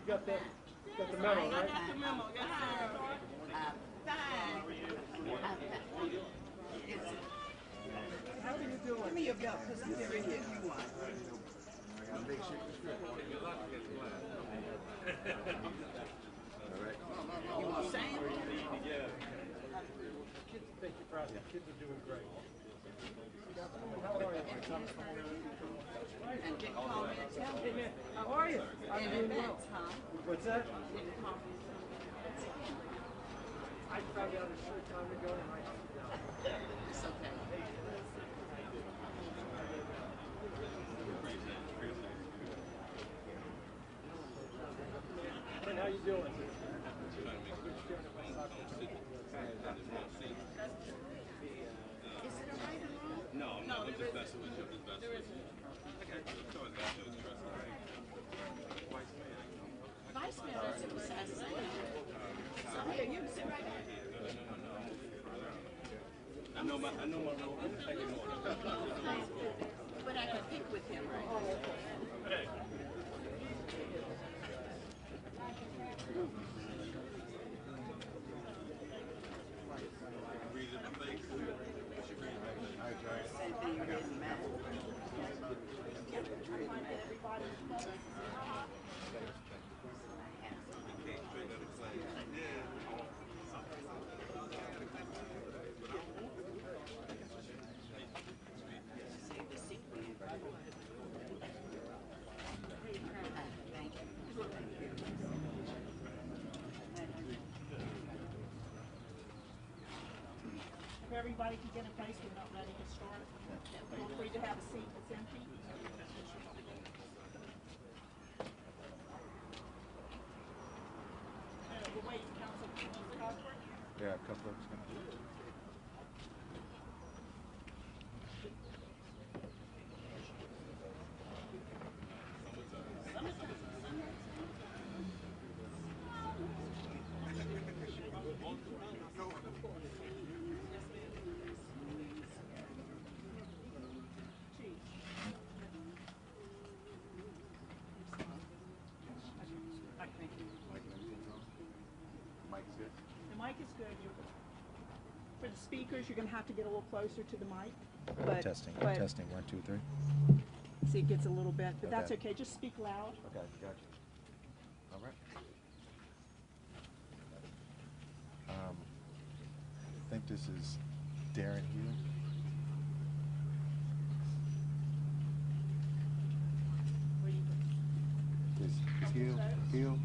got the memo, right? I got the memo. Yes, sir. Fine. How are you doing? Give me your belt, because I'm going to give you one. You want to sing? Thank you for asking. Kids are doing great. How are you? And didn't call me and tell me. How are you? I'm In doing well. advance, huh? What's that? Didn't call me. I found out a short time ago and I helped you out. It's okay. And how you doing? Is it a right or wrong? No, I'm not. I'm just messing with you. I'm just messing with you. Okay. So it's got those trust. Vice Mayor is in the side seat. So here, you can sit right there. I know my role. I'm taking over. But I can pick with him, right? Breathe in my face. Same thing with Matt. Thank you. If everybody can get a place, we're not ready to start. Feel free to have a seat that's empty. We'll wait for Council Cuthbert. Yeah, a couple of us. The mic is good. For the speakers, you're going to have to get a little closer to the mic. But, Testing, but, testing, 1, 2, 3. See, it gets a little bit, but that's Okay. okay. Just speak loud. Okay, gotcha. All right. I think this is Darren Hill. Where do you Is Hill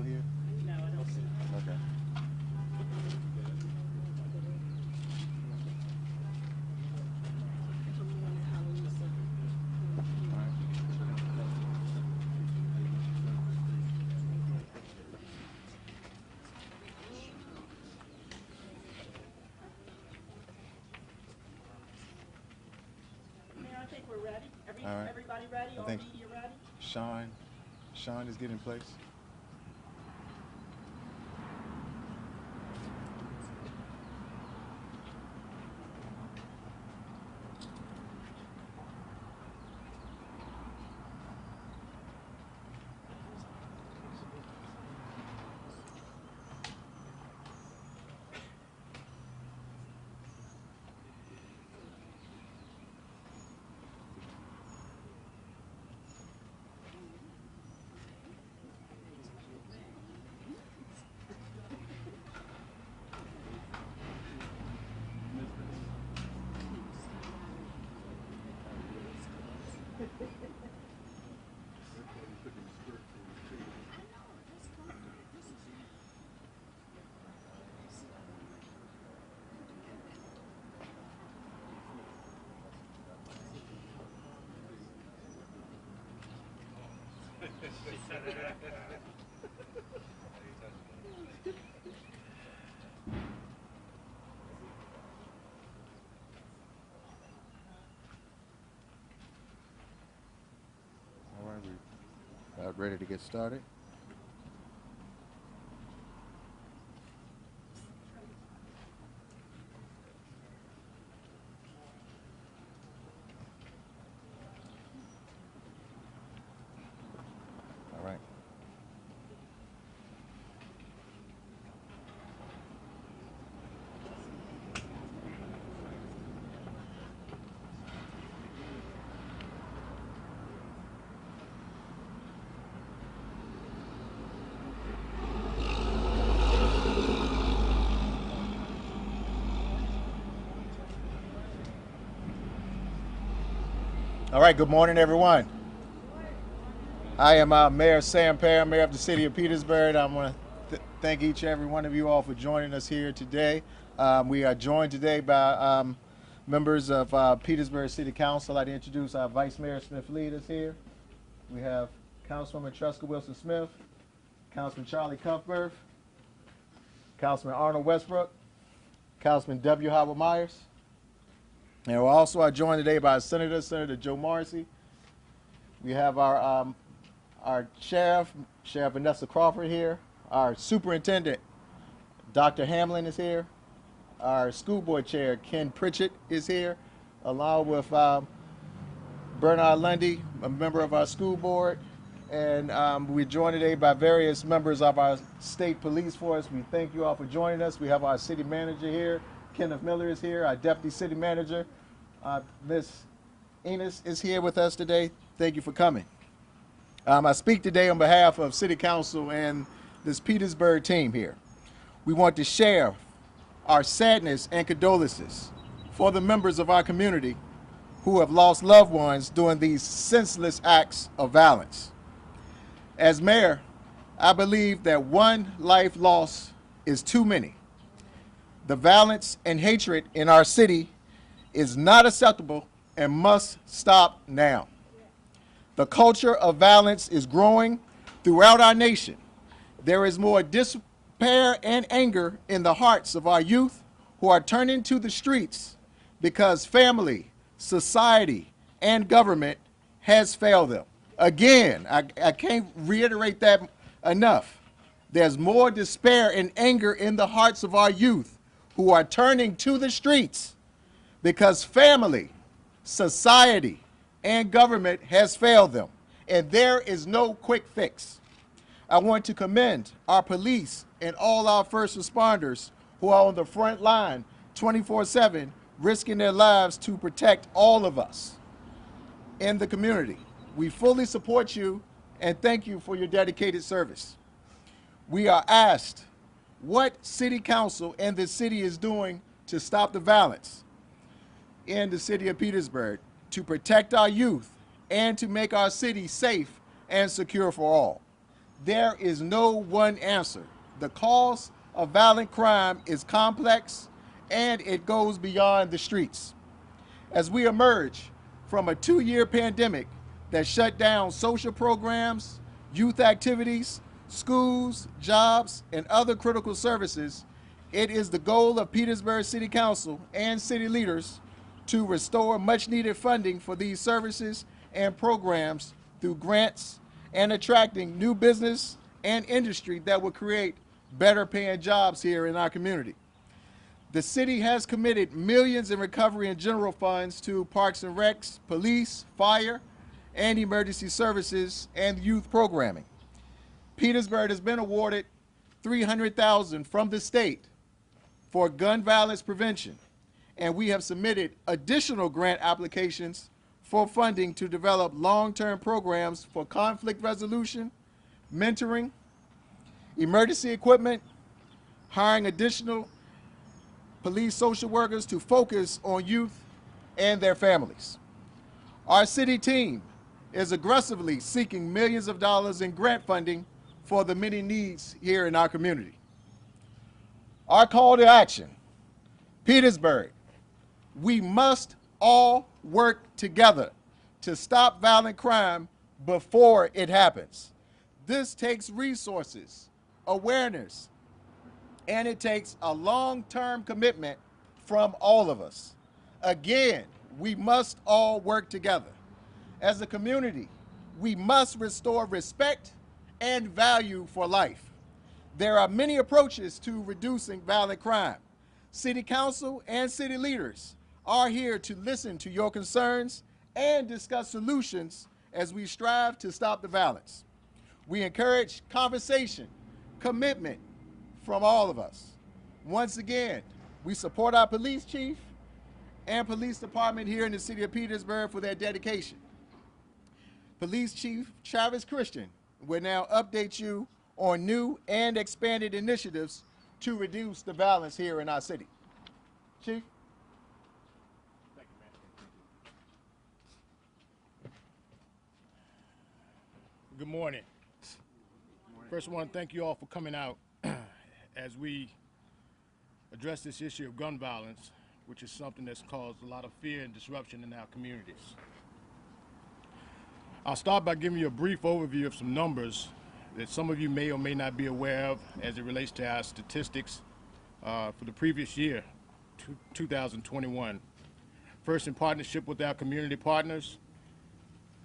here? No, I don't see it. Okay. Mayor, I think we're ready. All right. Everybody ready? I All think- media ready? Sean is getting in place. All right, we about ready to get started. All right. All right, good morning, everyone. I am Mayor Sam Perry, Mayor of the City of Petersburg. I want to thank each and every one of you all for joining us here today. We are joined today by members of Petersburg City Council. I'd like to introduce our Vice Mayor Smith Lee that's here. We have Councilwoman Tresca Wilson-Smith, Councilman Charlie Cuthbert, Councilman Arnold Westbrook, Councilman W. Howard Myers. And we're also joined today by Senator Joe Morrissey. We have our Sheriff Vanessa Crawford here. Our Superintendent, Dr. Hamlin, is here. Our School Board Chair, Ken Pritchett, is here, along with Bernard Lundy, a member of our school board. And we're joined today by various members of our state police force. We thank you all for joining us. We have our city manager here. Kenneth Miller is here. Our deputy city manager, Ms. Enos, is here with us today. Thank you for coming. I speak today on behalf of City Council and this Petersburg team here. We want to share our sadness and condolences for the members of our community who have lost loved ones during these senseless acts of violence. As mayor, I believe that one life lost is too many. The violence and hatred in our city is not acceptable and must stop now. The culture of violence is growing throughout our nation. There is more despair and anger in the hearts of our youth who are turning to the streets because family, society, and government has failed them. Again, I can't reiterate that enough. There's more despair and anger in the hearts of our youth who are turning to the streets because family, society, and government has failed them, and there is no quick fix. I want to commend our police and all our first responders who are on the front line 24/7, risking their lives to protect all of us in the community. We fully support you and thank you for your dedicated service. We are asked what City Council and the city is doing to stop the violence in the city of Petersburg, to protect our youth, and to make our city safe and secure for all. There is no one answer. The cause of violent crime is complex and it goes beyond the streets. As we emerge from a 2-year pandemic that shut down social programs, youth activities, schools, jobs, and other critical services, it is the goal of Petersburg City Council and city leaders to restore much needed funding for these services and programs through grants and attracting new business and industry that will create better paying jobs here in our community. The city has committed millions in recovery and general funds to Parks and Recs, police, fire, and emergency services and youth programming. Petersburg has been awarded $300,000 from the state for gun violence prevention, and we have submitted additional grant applications for funding to develop long-term programs for conflict resolution, mentoring, emergency equipment, hiring additional police social workers to focus on youth and their families. Our city team is aggressively seeking millions of dollars in grant funding for the many needs here in our community. Our call to action, Petersburg, we must all work together to stop violent crime before it happens. This takes resources, awareness, and it takes a long-term commitment from all of us. Again, we must all work together. As a community, we must restore respect and value for life. There are many approaches to reducing violent crime. City Council and city leaders are here to listen to your concerns and discuss solutions as we strive to stop the violence. We encourage conversation, commitment from all of us. Once again, we support our police chief and police department here in the city of Petersburg for their dedication. Police Chief Travis Christian will now update you on new and expanded initiatives to reduce the violence here in our city. Chief? Good morning. First, I want to thank you all for coming out as we address this issue of gun violence, which is something that's caused a lot of fear and disruption in our communities. I'll start by giving you a brief overview of some numbers that some of you may or may not be aware of as it relates to our statistics for the previous year, 2021. First, in partnership with our community partners,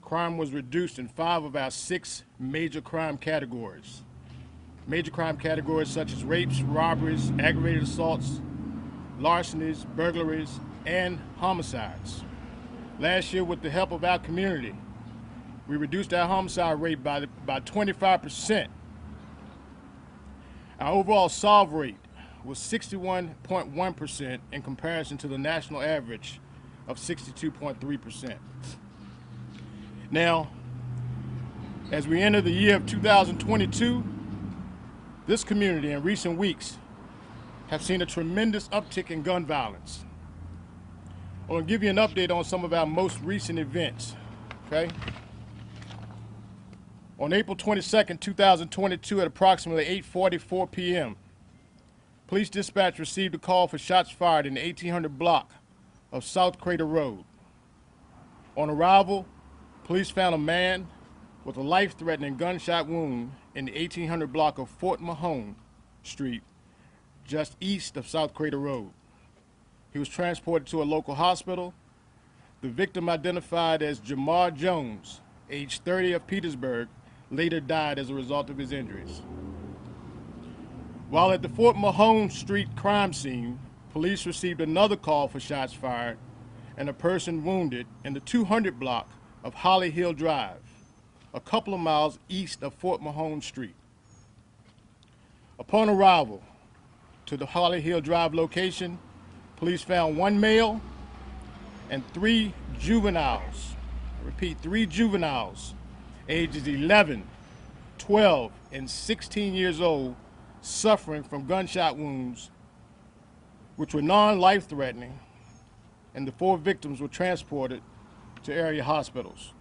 crime was reduced in 5 of our 6 major crime categories. Major crime categories such as rapes, robberies, aggravated assaults, larcenies, burglaries, and homicides. Last year, with the help of our community, we reduced our homicide rate by 25%. Our overall solve rate was 61.1% in comparison to the national average of 62.3%. Now, as we enter the year of 2022, this community in recent weeks have seen a tremendous uptick in gun violence. I want to give you an update on some of our most recent events, okay? On April 22nd, 2022 at approximately 8:44 p.m., police dispatch received a call for shots fired in the 1800 block of South Crater Road. On arrival, police found a man with a life-threatening gunshot wound in the 1800 block of Fort Mahone Street, just east of South Crater Road. He was transported to a local hospital. The victim, identified as Jamar Jones, age 30, of Petersburg, later died as a result of his injuries. While at the Fort Mahone Street crime scene, police received another call for shots fired and a person wounded in the 200 block of Holly Hill Drive, a couple of miles east of Fort Mahone Street. Upon arrival to the Holly Hill Drive location, police found 1 male and 3 juveniles. I repeat, 3 juveniles, ages 11, 12, and 16 years old, suffering from gunshot wounds, which were non-life-threatening, and the 4 victims were transported to area hospitals.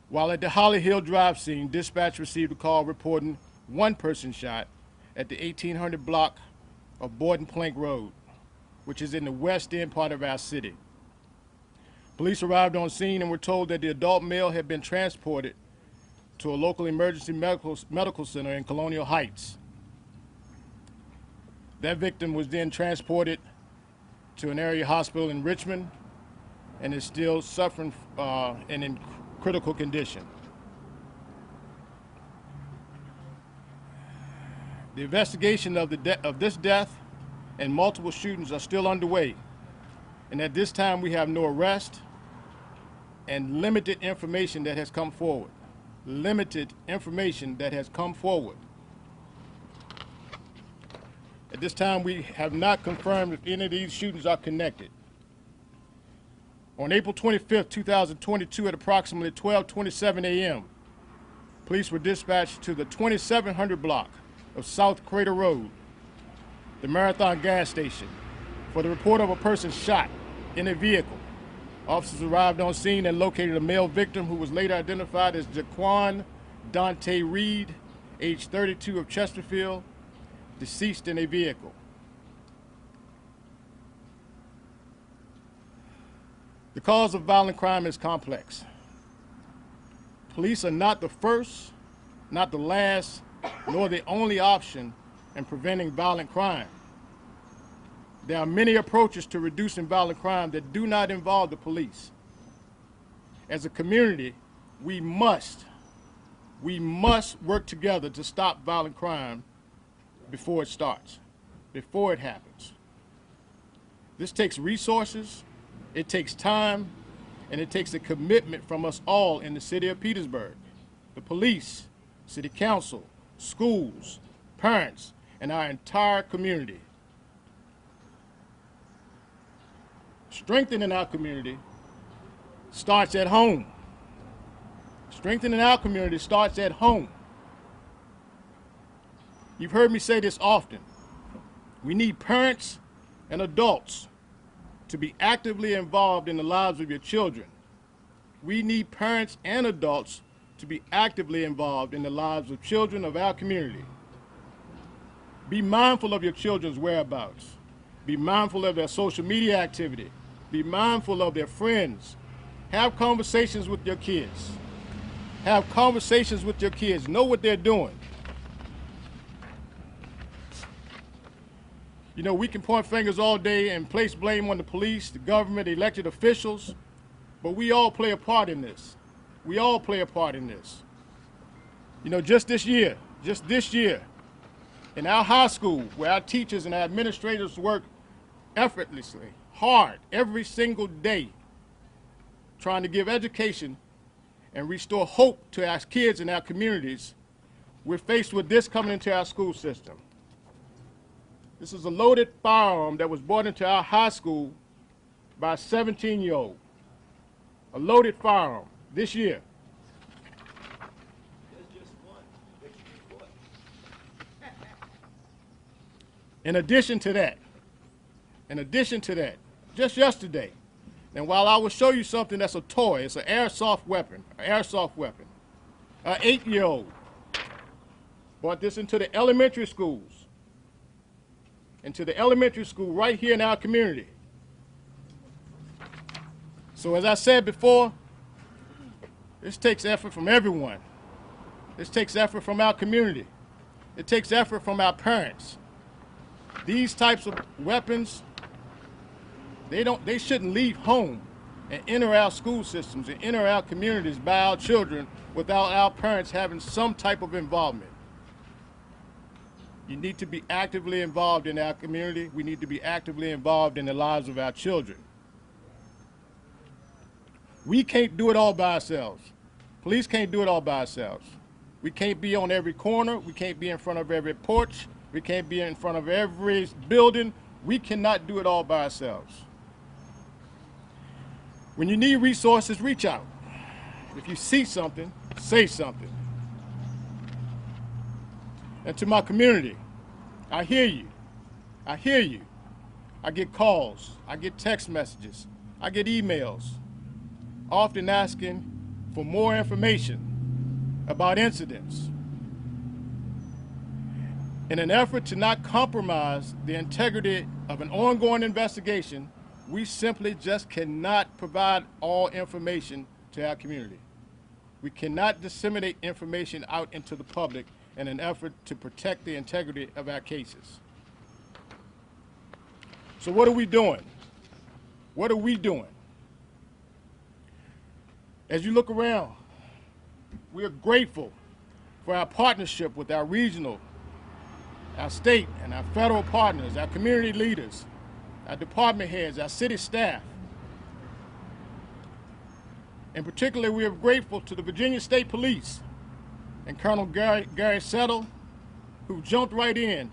While at the Holly Hill Drive scene, dispatch received a call reporting 1 person shot at the 1800 block of Borden Plank Road, which is in the west end part of our city. Police arrived on scene and were told that the adult male had been transported to a local emergency medical center in Colonial Heights. That victim was then transported to an area hospital in Richmond and is still suffering and in critical condition. The investigation of this death and multiple shootings are still underway, and at this time we have no arrest and limited information that has come forward. Limited information that has come forward. At this time, we have not confirmed if any of these shootings are connected. On April 25th, 2022, at approximately 12:27 a.m., police were dispatched to the 2700 block of South Crater Road, the Marathon gas station, for the report of a person shot in a vehicle. Officers arrived on scene and located a male victim who was later identified as Jaquan Dante Reed, age 32, of Chesterfield, deceased in a vehicle. The cause of violent crime is complex. Police are not the first, not the last, nor the only option in preventing violent crime. There are many approaches to reducing violent crime that do not involve the police. As a community, we must work together to stop violent crime before it starts, before it happens. This takes resources, it takes time, and it takes a commitment from us all in the city of Petersburg, the police, city council, schools, parents, and our entire community. Strengthening our community starts at home. Strengthening our community starts at home. You've heard me say this often. We need parents and adults to be actively involved in the lives of your children. we need parents and adults to be actively involved in the lives of children of our community. Be mindful of your children's whereabouts. Be mindful of their social media activity. Be mindful of their friends. Have conversations with your kids. Have conversations with your kids. Know what they're doing. You know, we can point fingers all day and place blame on the police, the government, elected officials, but we all play a part in this. We all play a part in this. You know, just this year, in our high school, where our teachers and our administrators work effortlessly, hard, every single day, trying to give education and restore hope to our kids and our communities, we're faced with this coming into our school system. This is a loaded firearm that was brought into our high school by a 17-year-old. A loaded firearm this year. In addition to that, just yesterday, and while I will show you something that's a toy, it's an airsoft weapon, an 8-year-old brought this into the elementary schools, right here in our community. So as I said before, this takes effort from everyone. This takes effort from our community. It takes effort from our parents. These types of weapons, they shouldn't leave home and enter our school systems and enter our communities by our children without our parents having some type of involvement. You need to be actively involved in our community. We need to be actively involved in the lives of our children. We can't do it all by ourselves. Police can't do it all by ourselves. We can't be on every corner. We can't be in front of every porch. We can't be in front of every building. We cannot do it all by ourselves. When you need resources, reach out. If you see something, say something. And to my community, I hear you. I hear you. I get calls. I get text messages. I get emails, often asking for more information about incidents. In an effort to not compromise the integrity of an ongoing investigation, we simply just cannot provide all information to our community. We cannot disseminate information out into the public in an effort to protect the integrity of our cases. So what are we doing? What are we doing? As you look around, we are grateful for our partnership with our regional, our state, and our federal partners, our community leaders, our department heads, our city staff. In particular, we are grateful to the Virginia State Police and Colonel Gary Settle, who jumped right in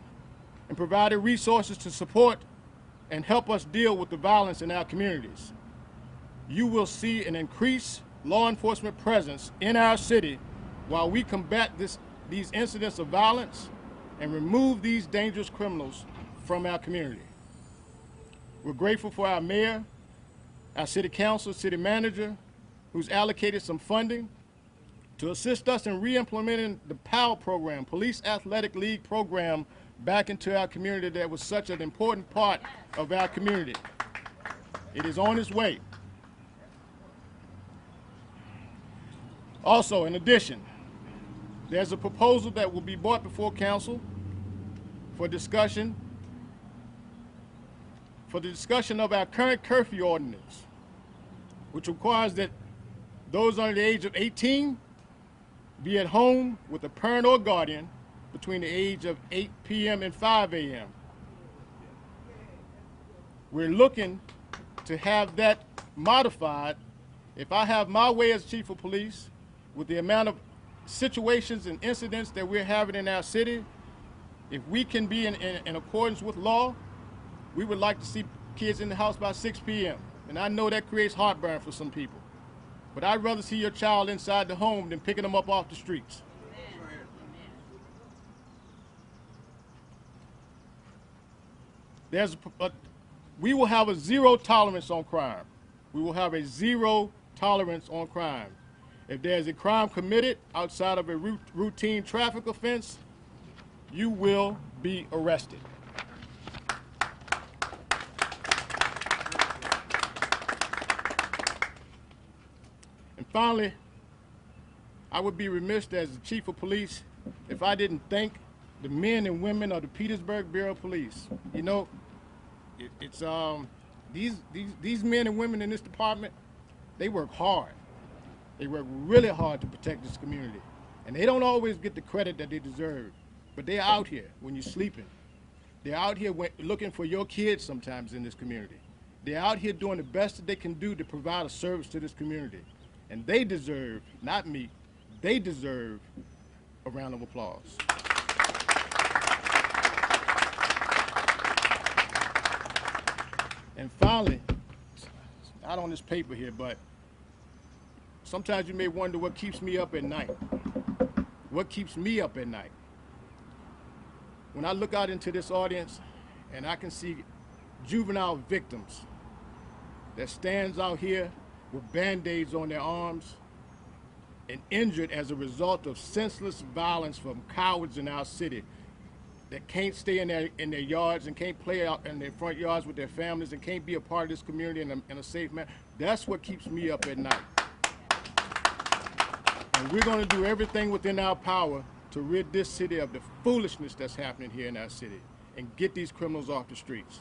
and provided resources to support and help us deal with the violence in our communities. You will see an increased law enforcement presence in our city while we combat these incidents of violence and remove these dangerous criminals from our community. We're grateful for our mayor, our city council, city manager, who's allocated some funding to assist us in re-implementing the PAL program, Police Athletic League program, back into our community that was such an important part of our community. It is on its way. Also, in addition, there's a proposal that will be brought before council for discussion, the discussion of our current curfew ordinance, which requires that those under the age of 18 be at home with a parent or guardian between the age of 8 p.m. and 5 a.m. We're looking to have that modified. If I have my way as chief of police, with the amount of situations and incidents that we're having in our city, if we can be in accordance with law, we would like to see kids in the house by 6 p.m. And I know that creates heartburn for some people. But I'd rather see your child inside the home than picking them up off the streets. We will have a zero tolerance on crime. We will have a zero tolerance on crime. If there's a crime committed outside of a routine traffic offense, you will be arrested. And finally, I would be remiss as the chief of police if I didn't thank the men and women of the Petersburg Bureau of Police. You know, these men and women in this department, they work hard. They work really hard to protect this community. And they don't always get the credit that they deserve, but they're out here when you're sleeping. They're out here looking for your kids sometimes in this community. They're out here doing the best that they can do to provide a service to this community. And they deserve, not me, they deserve a round of applause. And finally, not on this paper here, but sometimes you may wonder what keeps me up at night. What keeps me up at night? When I look out into this audience and I can see juvenile victims that stands out here with Band-Aids on their arms and injured as a result of senseless violence from cowards in our city that can't stay in their yards and can't play out in their front yards with their families and can't be a part of this community in a safe manner. That's what keeps me up at night. And we're going to do everything within our power to rid this city of the foolishness that's happening here in our city and get these criminals off the streets.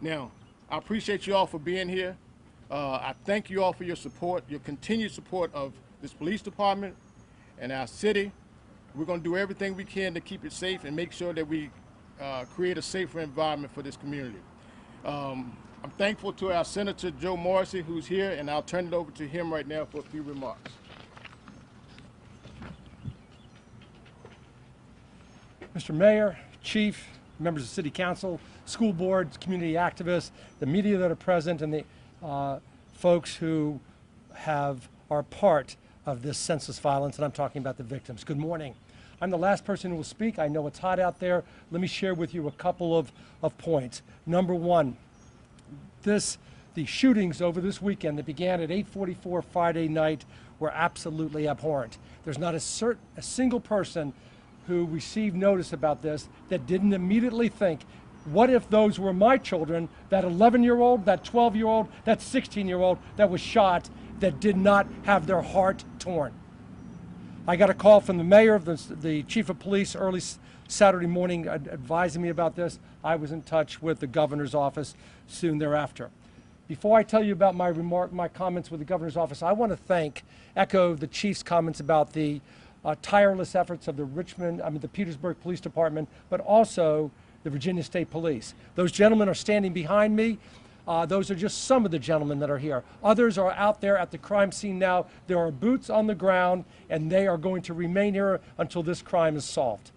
Now, I appreciate you all for being here. I thank you all for your support, your continued support of this police department and our city. We're going to do everything we can to keep it safe and make sure that we create a safer environment for this community. I'm thankful to our Senator Joe Morrissey, who's here, and I'll turn it over to him right now for a few remarks. Mr. Mayor, Chief, members of City Council, school boards, community activists, the media that are present, and the folks who are part of this senseless violence, and I'm talking about the victims. Good morning. I'm the last person who will speak. I know it's hot out there. Let me share with you a couple of points. Number one, the shootings over this weekend that began at 8:44 Friday night were absolutely abhorrent. There's not a single person who received notice about this that didn't immediately think, what if those were my children, that 11-year-old, that 12-year-old, that 16-year-old that was shot, that did not have their heart torn. I got a call from the mayor, of the chief of police early Saturday morning advising me about this. I was in touch with the governor's office soon thereafter. Before I tell you about my comments with the governor's office, I want to echo the chief's comments about the tireless efforts of the Petersburg Police Department, but also the Virginia State Police. Those gentlemen are standing behind me. Those are just some of the gentlemen that are here. Others are out there at the crime scene now. There are boots on the ground, and they are going to remain here until this crime is solved.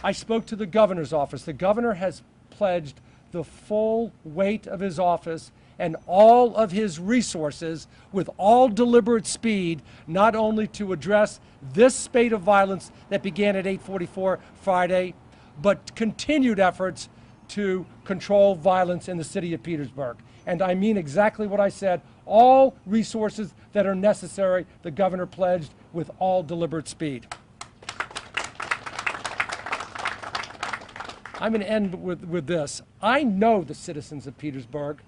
I spoke to the governor's office. The governor has pledged the full weight of his office and all of his resources with all deliberate speed, not only to address this spate of violence that began at 8:44 Friday, but continued efforts to control violence in the city of Petersburg. And I mean exactly what I said. All resources that are necessary, the governor pledged with all deliberate speed. I'm going to end with this. I know the citizens of Petersburg,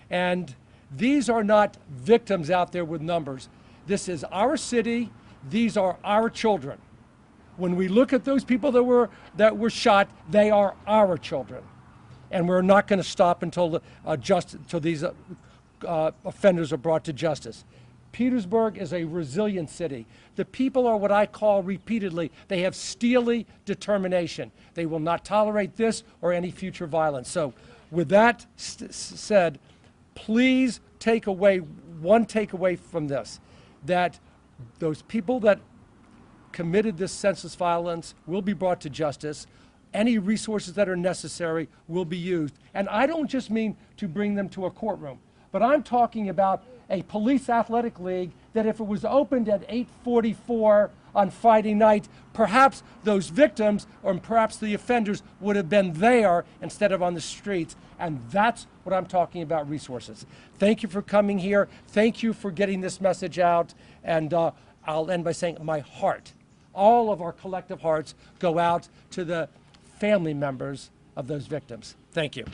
and these are not victims out there with numbers. This is our city. These are our children. When we look at those people that were shot, they are our children. And we're not going to stop until these offenders are brought to justice. Petersburg is a resilient city. The people are what I call repeatedly, they have steely determination. They will not tolerate this or any future violence. So with that said, please take away from this, that those people that committed this senseless violence will be brought to justice. Any resources that are necessary will be used. And I don't just mean to bring them to a courtroom, but I'm talking about a police athletic league that if it was opened at 8:44 on Friday night, perhaps those victims or perhaps the offenders would have been there instead of on the streets. And that's what I'm talking about, resources. Thank you for coming here. Thank you for getting this message out. And I'll end by saying my heart, all of our collective hearts go out to the family members of those victims. Thank you.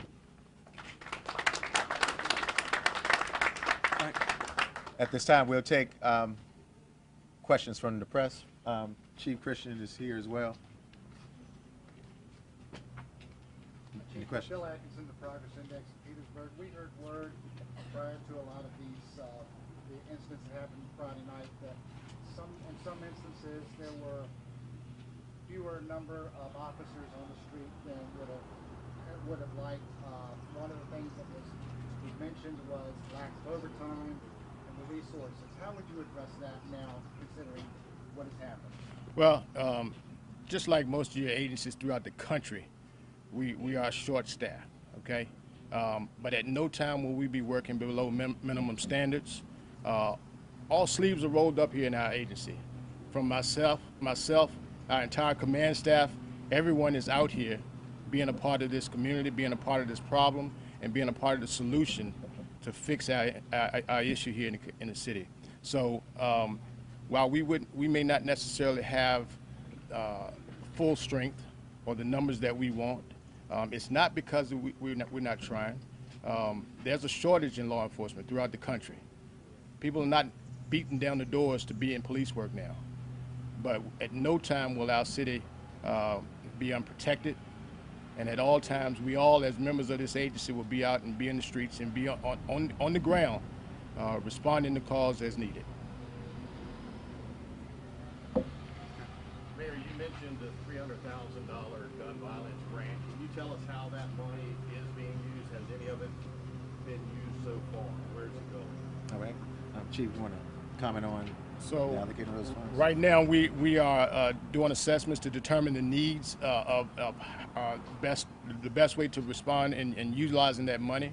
At this time, we'll take questions from the press. Chief Christian is here as well. Any questions? Bill Atkinson, the Progress Index in Petersburg. We heard word prior to a lot of these the incidents that happened Friday night that in some instances there were fewer number of officers on the street than would have liked. One of the things that was mentioned was lack of overtime and the resources. How would you address that now, considering what has happened? Well, just like most of your agencies throughout the country, we are short-staffed, okay? But at no time will we be working below minimum standards. All sleeves are rolled up here in our agency. From myself, our entire command staff, everyone is out here being a part of this community, being a part of this problem, and being a part of the solution to fix our issue here in the city. So while we may not necessarily have full strength or the numbers that we want, it's not because we're not trying. There's a shortage in law enforcement throughout the country. People are not beating down the doors to be in police work now. But at no time will our city be unprotected. And at all times, we all, as members of this agency, will be out and be in the streets and be on the ground, responding to calls as needed. Mayor, you mentioned the $300,000 gun violence grant. Can you tell us how that money is being used? Has any of it been used so far? Where's it going? All right. Chief, you want to comment on So allocating those funds? right now, we are doing assessments to determine the needs of the best way to respond and utilizing that money.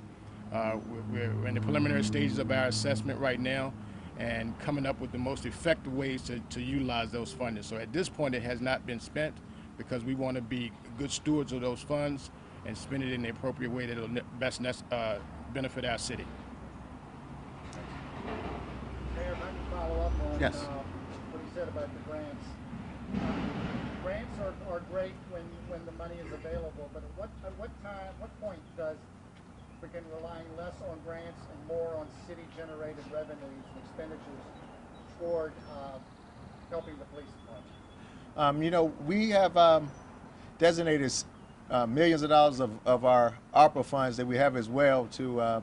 We're in the preliminary stages of our assessment right now and coming up with the most effective ways to utilize those funding. So at this point, it has not been spent because we want to be good stewards of those funds and spend it in the appropriate way that will best benefit our city. Mayor, if I can follow up on Yes. what he said about the grants. Grants are great when the money is available, but at what point does begin relying less on grants and more on city-generated revenues and expenditures toward helping the police department? We have designated millions of dollars of our ARPA funds that we have as well to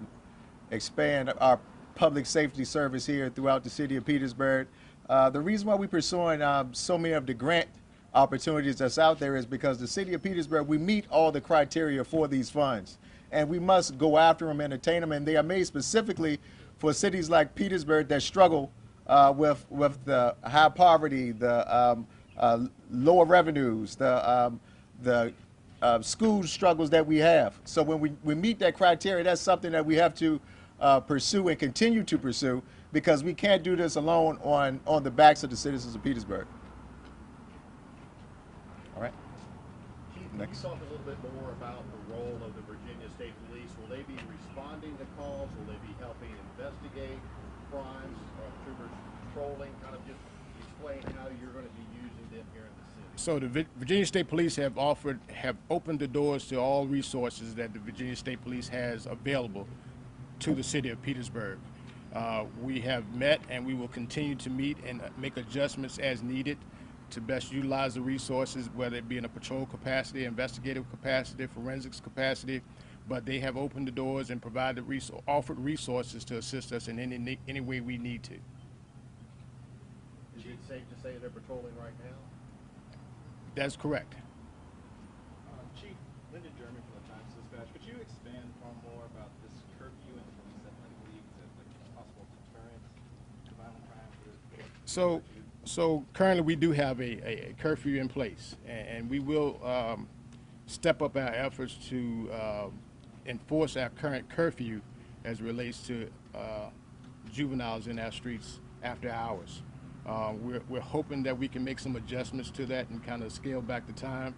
expand our public safety service here throughout the city of Petersburg. The reason why we're pursuing so many of the grant opportunities that's out there is because the city of Petersburg, we meet all the criteria for these funds. And we must go after them and attain them. And they are made specifically for cities like Petersburg that struggle with the high poverty, the lower revenues, the school struggles that we have. So when we meet that criteria, that's something that we have to pursue and continue to pursue, because we can't do this alone on the backs of the citizens of Petersburg. All right. Chief, can you talk a little bit more about the role of the Virginia State Police? Will they be responding to calls? Will they be helping investigate crimes? Troopers patrolling? Kind of just explain how you're going to be using them here in the city. So the Virginia State Police have opened the doors to all resources that the Virginia State Police has available to the city of Petersburg. We have met and we will continue to meet and make adjustments as needed to best utilize the resources, whether it be in a patrol capacity, investigative capacity, forensics capacity, but they have opened the doors and offered resources to assist us in any way we need to. Is it safe to say they're patrolling right now? That's correct. Chief, Lyndon German from the Times Dispatch. Could you expand far more about this curfew and the police that believes as a possible deterrent to violent crime? So currently we do have a curfew in place, and we will step up our efforts to enforce our current curfew as it relates to juveniles in our streets after hours. We're hoping that we can make some adjustments to that and kind of scale back the time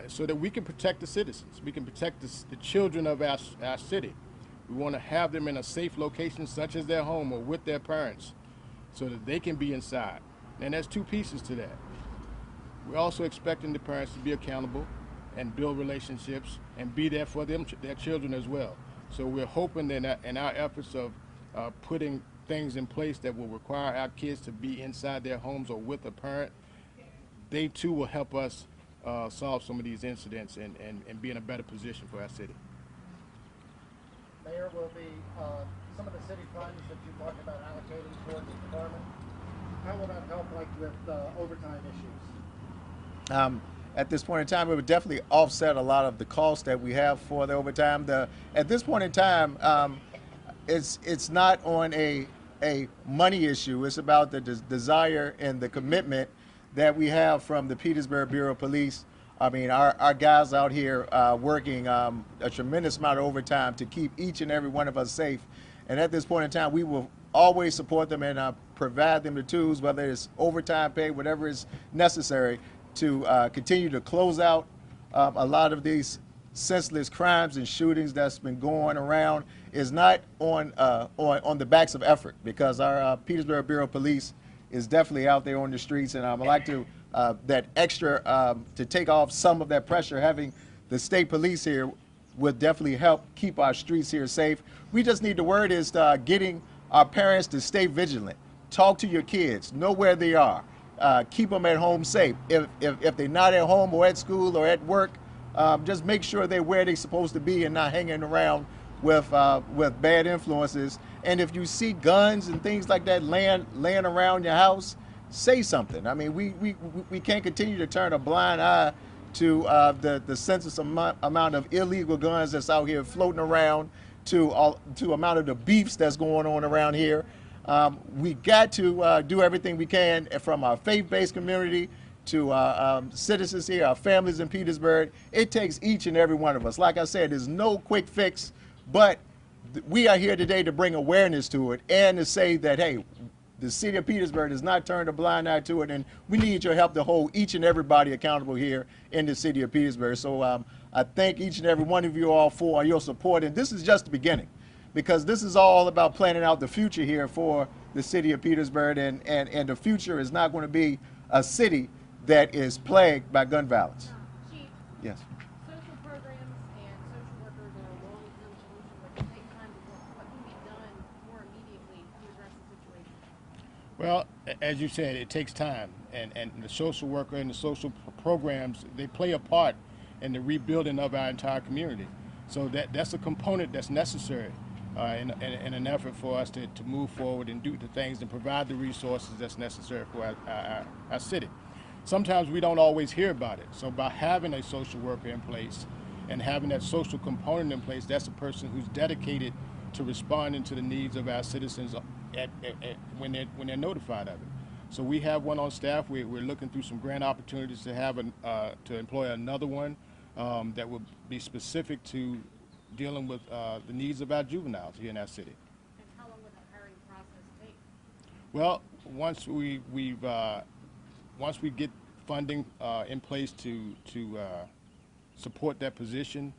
so that we can protect the citizens. We can protect the children of our city. We want to have them in a safe location such as their home or with their parents so that they can be inside. And there's two pieces to that. We're also expecting the parents to be accountable and build relationships and be there for them, their children as well. So we're hoping that in our efforts of putting things in place that will require our kids to be inside their homes or with a parent, they too will help us solve some of these incidents and be in a better position for our city. Mayor, will some of the city funds that you talked about allocating towards the department, how will that help, like with overtime issues? At this point in time, it would definitely offset a lot of the costs that we have for the overtime. At this point in time, it's not on a money issue. It's about the desire and the commitment that we have from the Petersburg Bureau of Police. I mean, our guys out here working a tremendous amount of overtime to keep each and every one of us safe. And at this point in time, we will always support them and provide them the tools, whether it's overtime pay, whatever is necessary, to continue to close out a lot of these senseless crimes and shootings that's been going around. Is not on the backs of effort, because our Petersburg Bureau of Police is definitely out there on the streets, and I'd like to that extra to take off some of that pressure. Having the state police here would definitely help keep our streets here safe. We just need, the word is getting our parents to stay vigilant. Talk to your kids, know where they are, keep them at home safe. If they're not at home or at school or at work, just make sure they're where they're supposed to be and not hanging around with bad influences. And if you see guns and things like that laying around your house, say something. I mean, we can't continue to turn a blind eye to the senseless amount of illegal guns that's out here floating around, to amount of the beefs that's going on around here. We got to do everything we can, from our faith-based community to citizens here, our families in Petersburg. It takes each and every one of us. Like I said, there's no quick fix, but we are here today to bring awareness to it and to say that, hey, the city of Petersburg has not turned a blind eye to it, and we need your help to hold each and everybody accountable here in the city of Petersburg. So I thank each and every one of you all for your support, and this is just the beginning, because this is all about planning out the future here for the city of Petersburg, and the future is not going to be a city that is plagued by gun violence. Chief, Yes. social programs and social workers are a long-term solution, but they take time to work. What can be done more immediately to address the situation? Well, as you said, it takes time, and the social worker and the social programs, they play a part in the rebuilding of our entire community. So that's a component that's necessary in an effort for us to move forward and do the things and provide the resources that's necessary for our city. Sometimes we don't always hear about it. So by having a social worker in place and having that social component in place, that's a person who's dedicated to responding to the needs of our citizens when they're notified of it. So we have one on staff. We're looking through some grant opportunities to have to employ another one that will be specific to dealing with the needs of our juveniles here in our city. And how long would that hiring process take? Well, once we get funding in place to support that position,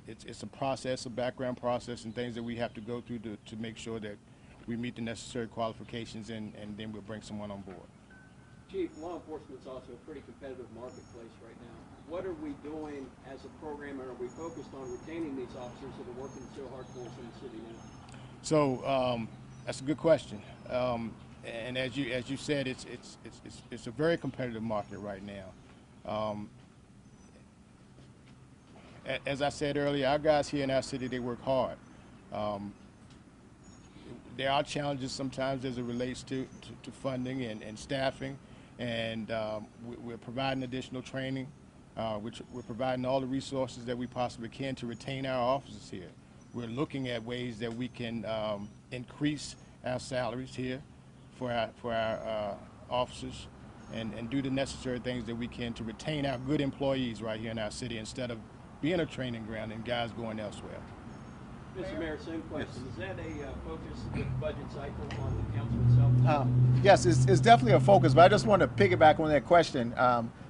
it's a process, a background process, and things that we have to go through to make sure that we meet the necessary qualifications, and then we'll bring someone on board. Chief, law enforcement's also a pretty competitive marketplace right now. What are we doing as a program, and are we focused on retaining these officers that are working so hard for us in the city now? So that's a good question. And as you said, it's a very competitive market right now. As I said earlier, our guys here in our city, they work hard. There are challenges sometimes as it relates to funding and staffing, and we're providing additional training. We're providing all the resources that we possibly can to retain our officers here. We're looking at ways that we can increase our salaries here for our officers, and do the necessary things that we can to retain our good employees right here in our city, instead of being a training ground and guys going elsewhere. Mr. Mayor, same question. Is that a focus of the budget cycle on the council itself? Yes, it's definitely a focus, but I just want to piggyback on that question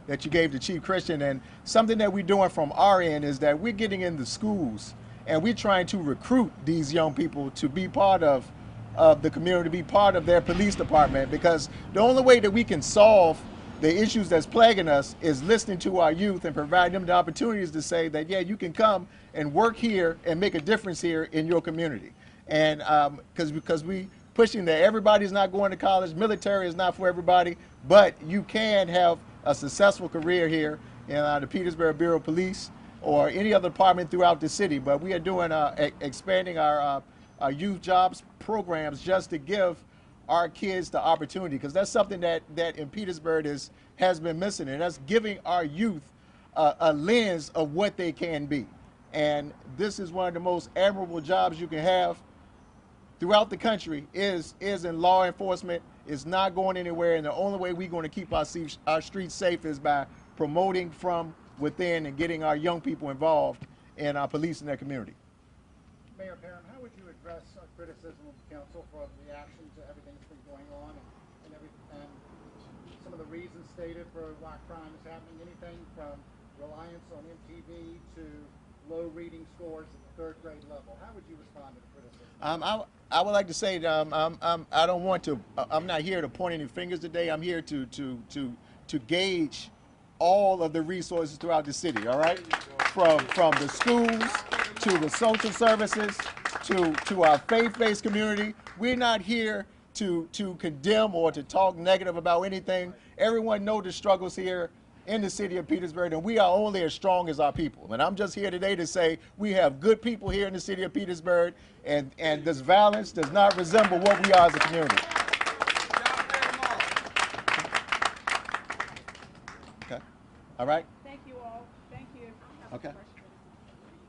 that you gave to Chief Christian. And something that we're doing from our end is that we're getting in the schools and we're trying to recruit these young people to be part of the community, to be part of their police department, because the only way that we can solve the issues that's plaguing us is listening to our youth and providing them the opportunities to say that, yeah, you can come and work here and make a difference here in your community. And because we pushing that everybody's not going to college, military is not for everybody, but you can have a successful career here in the Petersburg Bureau of Police or any other department throughout the city. But we are doing expanding our youth jobs programs just to give our kids the opportunity, because that's something that in Petersburg has been missing, and that's giving our youth a lens of what they can be. And this is one of the most admirable jobs you can have throughout the country is in law enforcement. It's not going anywhere, and the only way we're going to keep our streets safe is by promoting from within and getting our young people involved in our police in their community. Mayor Perrin, how would you address criticism of the council for the reaction to everything that's been going on and some of the reasons stated for why crime is happening? Anything from reliance on MTV to low reading scores at the third grade level. How would you respond to the criticism? I would like to say that I don't want to. I'm not here to point any fingers today. I'm here to gauge all of the resources throughout the city. All right, from the schools to the social services to our faith-based community. We're not here to condemn or to talk negative about anything. Everyone knows the struggles here in the city of Petersburg, and we are only as strong as our people. And I'm just here today to say we have good people here in the city of Petersburg, and this violence does not resemble what we are as a community. Okay. All right. Thank you all. Thank you. Okay.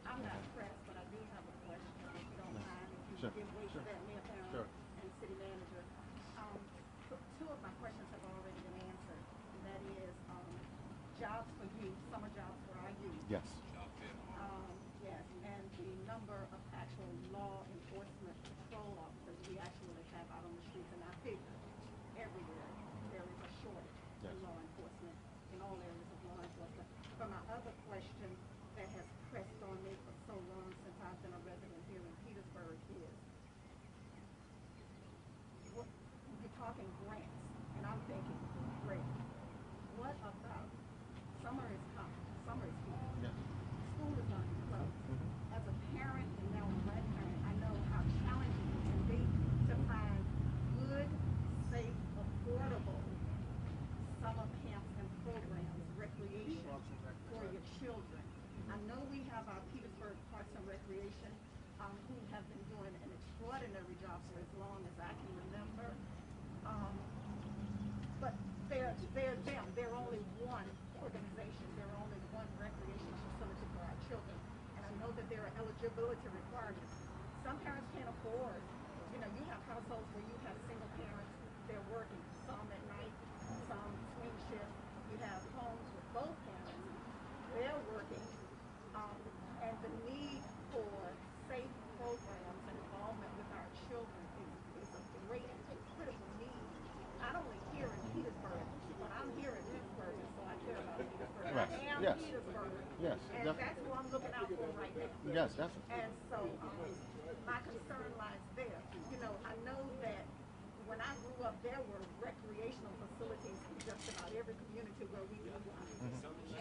I'm not pressed, but I do have a question, if you don't mind, if you Sure. give way to that, Mayor Perrin Sure. and City Manager. Two of my questions have already been answered, and that is, jobs for youth, summer jobs for our youth. Yes. Yes, and the number of actual law enforcement patrol officers we actually have out on the streets, and I figure everywhere there is a shortage in law enforcement, in all areas of law enforcement. But my other question that has pressed on me for so long since I've been a resident here in Petersburg is, what, you're talking grants, and I'm thinking, great. What about, summer is coming, summer is here. Yes. School is going to be closed. As a parent, and now a grandparent, I know how challenging it can be to find good, safe, affordable summer camps and programs, recreation for your children. I know we have our Petersburg Parks and Recreation, who have been doing an extraordinary job for as long as I can remember. But they're them. They're only one organization. They're only one recreational facility for our children. And I know that there are eligibility requirements. Some parents can't afford, you know, you have households where you have single parents, they're working, some at night, some swing shift. You have homes with both parents, they're working. And the need for safe programs and involvement with our children is a great and critical need, not only here in Petersburg, but I'm here in Pittsburgh, and so I care about Petersburg. Right. I am Yes. Petersburg. Yes, And definitely. that's who I'm looking out for right now. Yes, definitely. And so my concern lies there. You know, I know that when I grew up, there were recreational facilities in just about every community where we lived.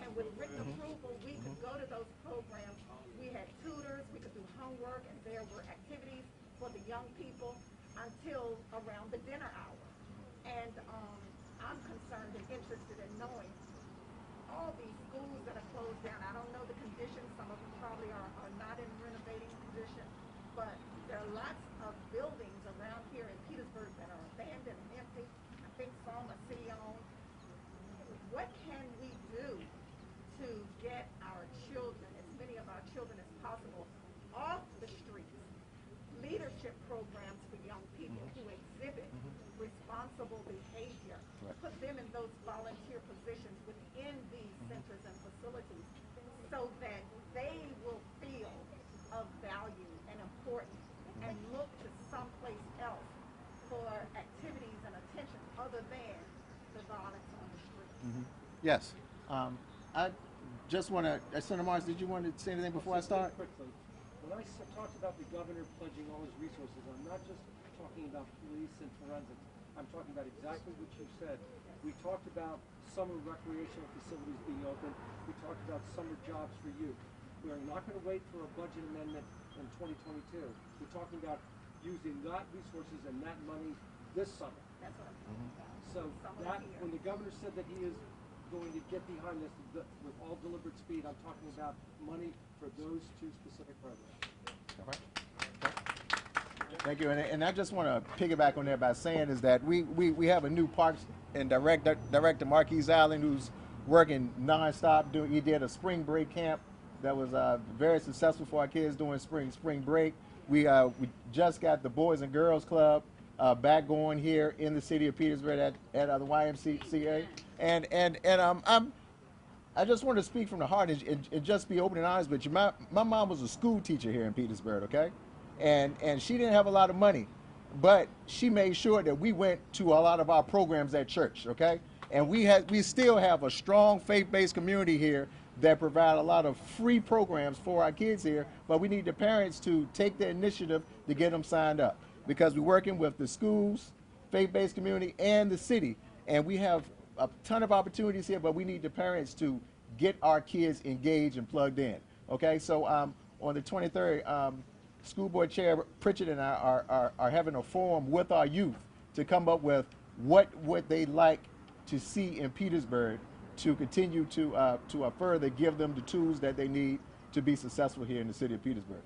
And with written approval, we could go to those programs. We had tutors, we could do homework, and there were activities for the young people until around the dinner hour. And I'm concerned and interested in knowing all these schools that are closed down. I don't know the conditions. Some of them probably are not in renovating condition, but there are lots of buildings around here in Petersburg that are abandoned and empty. I think some are city-owned. What can we do to get our children, as many of our children as possible, off the streets? Leadership programs for young people who exhibit responsible behavior. Put them in those volunteer positions within these centers and facilities so that they will feel of value and importance prevent the violence on the street. Yes. I just want to, Senator Marks, did you want to say anything before I start? Quickly, when I talked about the governor pledging all his resources, I'm not just talking about police and forensics. I'm talking about exactly what you said. We talked about summer recreational facilities being open. We talked about summer jobs for youth. We are not going to wait for a budget amendment in 2022. We're talking about using that resources and that money this summer. That's what So that, when the governor said that he is going to get behind this with all deliberate speed, I'm talking about money for those two specific programs. All right. Thank you. And I just want to piggyback on that by saying is that we have a new Parks and Director Marquise Allen, who's working nonstop. He did a spring break camp that was very successful for our kids during spring break. We just got the Boys and Girls Club back going here in the city of Petersburg at the YMCA. And I just want to speak from the heart and just be open and honest with you. My mom was a school teacher here in Petersburg, okay? And she didn't have a lot of money, but she made sure that we went to a lot of our programs at church, okay? And we still have a strong faith-based community here that provide a lot of free programs for our kids here, but we need the parents to take the initiative to get them signed up, because we're working with the schools, faith-based community, and the city, and we have a ton of opportunities here, but we need the parents to get our kids engaged and plugged in, okay? So on the 23rd, School Board Chair Pritchett and I are having a forum with our youth to come up with what would they like to see in Petersburg to continue to further give them the tools that they need to be successful here in the city of Petersburg.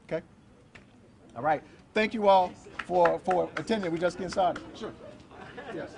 Okay? All right. Thank you all for attending. We're just getting started. Sure. Yes.